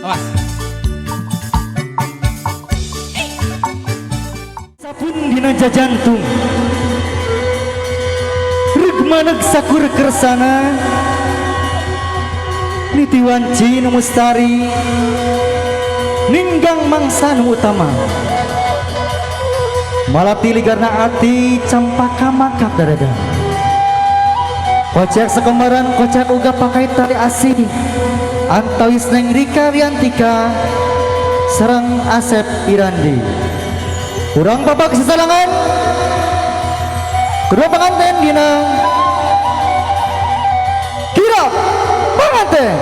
Awas. Sapun dina jajantung regmaneg sakur kersana nitiwanci nu mustari ninggang mangsa nu utama malati ligarna ati campaka makap darada kocak sekemaran kocak uga pakai tali asih antawis neng Rika Wiantika sareng Asep Irandi kurang babak sesalangan kedua pengantin dina kirap pengantin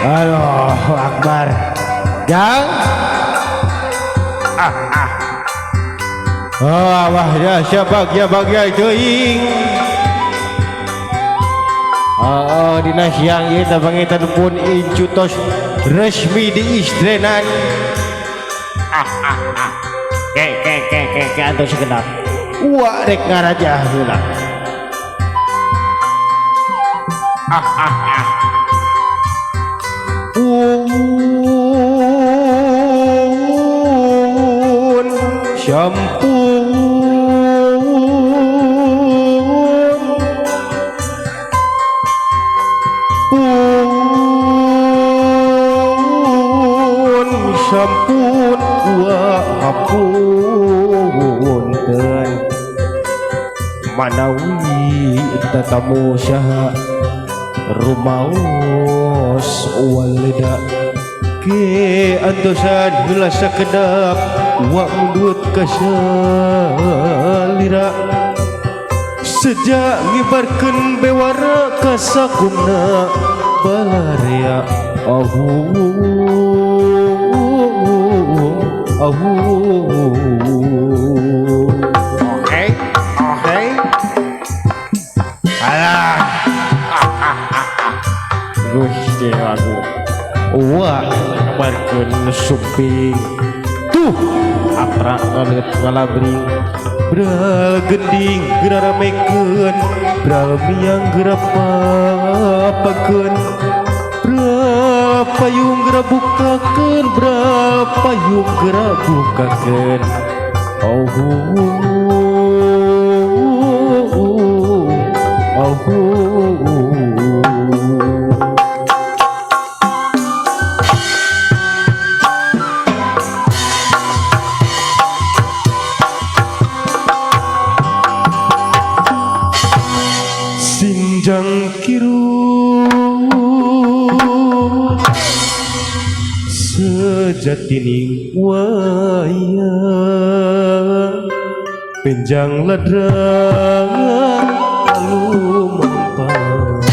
Allahu Akbar. Jang. Wah ya siapa bagia teuing. Dina siang ieu teh pangitan pun incutos resmi diistrenan. Ke atuh sekedap. Wah rek ngarajah heula. Pun syampun sampun wa hapunten manawi tatamu syaha rumaos walida ke antosan heula sakedap wa mundut kasalira sejak ngibarkeun bewara ka sakumna balarea Oke alah Gusti lagu wah ngebarkeun suping tuh aprak ngalabring bral gending geura ramekeun bral miang geura papakeun bral payung geura bukakeun bral payung geura bukakeun sinjang kiru sejatining wayang penjang ladang lalu mampang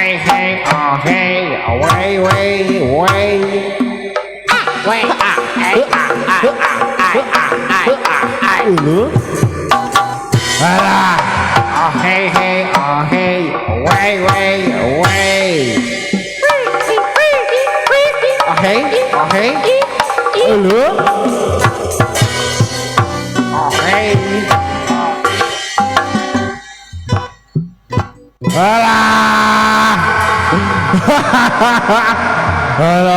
hey, hey, oh, hey, away, way, way. Way, hey, Ulu. Alah. oh, hey, hey, oh, hey, away, way, way. Oh, hey, oh, hey, Ulu. oh, hey. Alah. Alah.